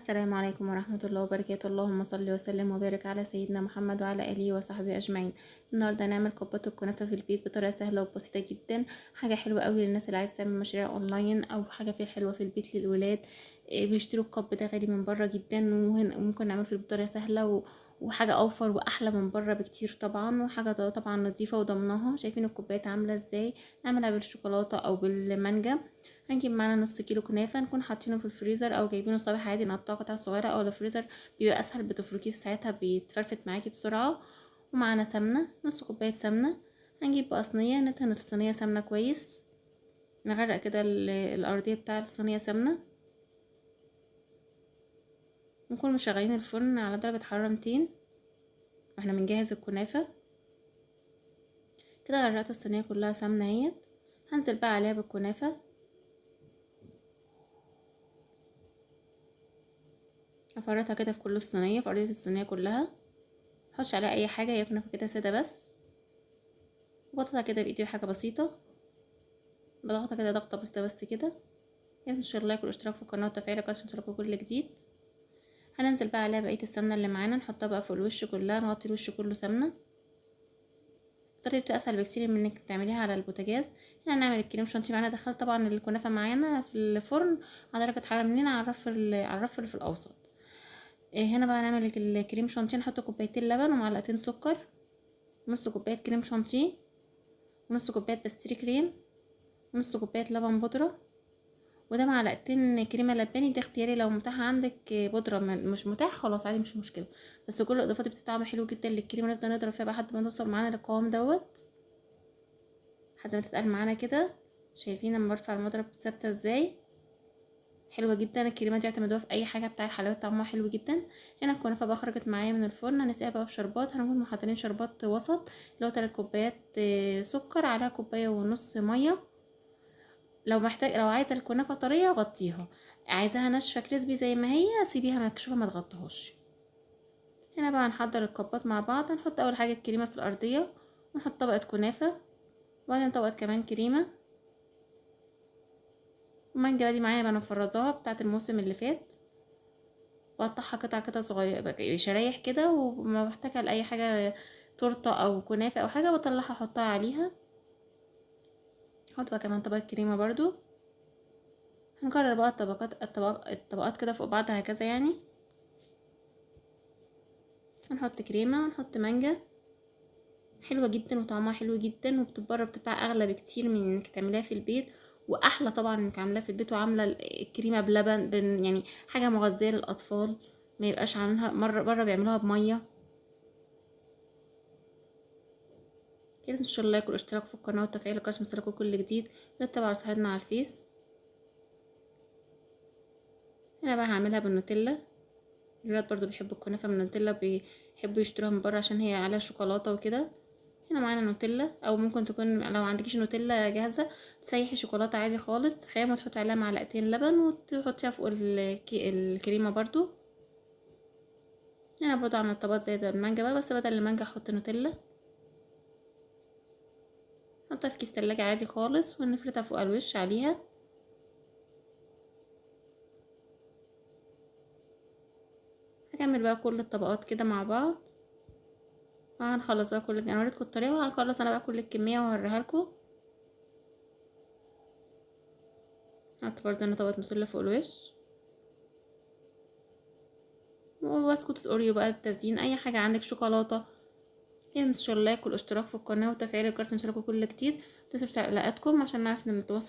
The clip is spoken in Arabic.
السلام عليكم ورحمة الله وبركاته. اللهم صل وسلم وبارك على سيدنا محمد وعلى آله وصحبه أجمعين. النهاردة هنعمل كوباية الكنافة في البيت بطريقة سهلة وبسيطة جدا، حاجة حلوة قوي للناس اللي عايزة تعمل مشاريع اونلاين او حاجة في حلوة في البيت للولاد. بيشتروا الكوب ده غالي من بره جدا، وممكن نعمله في البيت بطريقة سهلة وحاجة اوفر واحلى من بره بكتير طبعا، وحاجة طبعا نظيفة وضمناها. شايفين الكوبايات عاملة ازاي؟ نعملها بالشوكولاتة او بالمانجا. هنجيب معانا نص كيلو كنافه، نكون حاطينه في الفريزر او جايبينه صابح عادي، نقطعه قطع صغيره، او الفريزر بيبقى اسهل، بتفركيه في ساعتها بيتفرفت معاكي بسرعه. ومعانا سمنه، نص كوبايه سمنه. هنجيب بقى صينيه، ندهن الصينيه سمنه كويس، نغرق كده الارضيه بتاع الصينيه سمنه. نكون مشغلين الفرن على درجه حراره 200 واحنا بنجهز الكنافه. كده غرقت الصينيه كلها سمنه اهيت. هنزل بقى عليها بالكنافه، افرطها كده في كل الصينيه، في ارضيه الصينيه كلها. محطش عليها اي حاجه، هي كنافه كده ساده بس. بضغطها كده بايدي بحاجه بسيطه، بضغطها كده ضغطه بسيطه بس كده. يلا ان شاء الله يكون اشتراك في القناه وتفعيل الجرس عشان توصلكوا كل جديد. هننزل بقى عليها بقيه السمنه اللي معانا، نحطها بقى فوق الوش كلها، نغطي الوش كله سمنه. الطريقه بتبقى اسهل بكتير من انك تعمليها على البوتاجاز. هنا هنعمل الكريم شانتيه معانا. دخلت طبعا الكنافه معانا في الفرن على درجه حراره مننا على الرف اللي في الاوسط. هنا بقى هنعمل الكريم شانتيه. نحط كوبايتين لبن ومعلقتين سكر، نص كوبايه كريم شانتيه، ونص كوبايه بستري كريم، ونص كوبايه لبن بودره، وده معلقتين كريمه لباني. ده اختياري، لو متاح عندك بودره مش متاح خلاص عادي مش مشكله، بس كل الاضافات بتطعم حلو جدا للكريمه. نفضل نضرب فيها بقى لحد ما توصل معانا للقوام دوت، لحد ما تتقل معانا كده. شايفين لما برفع المضرب ثابته ازاي؟ حلوه جدا الكريمه دي، اعتمدوها في اي حاجه بتاع الحلويات، طعمها حلو جدا. هنا الكنافه بقى خرجت معايا من الفرن، هنسقيها بقى بشربات. هنكون محضرين شربات وسط اللي هو 3 كوبايات سكر على كوبايه ونص ميه. لو عايزه الكنافه طريه غطيها، عايزاها ناشفه كريسبي زي ما هي سيبيها مكشوفه ما تغطيهاش. هنا بقى هنحضر الكبات مع بعض. هنحط اول حاجه الكريمه في الارضيه، ونحط طبقه كنافه، وبعدين طبقه كمان كريمه. المانجا دي معايا انا مفرزاها بتاعه الموسم اللي فات، بقطعها قطع كده صغيره شرايح كده، وما بحتاجها لاي حاجه، تورته او كنافه او حاجه بطلعها احطها عليها. احط بقى كمان طبقه كريمه برضو. هنكرر بقى الطبقات كده فوق بعض هكذا يعني. هنحط كريمه ونحط مانجا، حلوه جدا وطعمها حلو جدا، وبتبقى اغلى بكتير من انك تعمليها في البيت، واحلى طبعا انك عاملاها في البيت وعامله الكريمه بلبن يعني حاجه مغذيه للاطفال، ما يبقاش عاملينها مره بره بيعملوها بميه كده. ان شاء الله يكون اشتراك في القناه وتفعيل الجرس عشان يوصلكوا كل جديد. رتب على صفحتنا على الفيس. هنا بقى هعملها بالنوتيلا. الولاد برضو بيحبوا الكنافه من النوتيلا، بيحبوا يشتروها من بره عشان هي عليها شوكولاته وكده. هنا معانا نوتيلا، او ممكن تكون لو عندكيش نوتيلا جاهزه تسيحي شوكولاته عادي خالص خام، وتحطي عليها معلقتين لبن وتحطيها فوق الكريمه برضو. هنا برضو عملت طبقات زي المانجا بقى، بس بدل المانجا احط نوتيلا. نحطها في كيس تلاجة عادي خالص، ونفردها فوق الوش عليها. هكمل بقى كل الطبقات كده مع بعض. هنخلص بقى انا وريتكم الطريقه، وهخلص انا بقى كل الكميه وهوريها لكم. حط برضه انا طبقه نوتيلا فوق الوش، وبسكوت اوريو بقى التزيين، اي حاجه عندك، شوكولاته. ان شاء الله ياكل اشتراك في القناه وتفعيل الجرس عشان يوصلكوا كل جديد. متنسوش تعليقاتكم عشان نعرف نتواصل.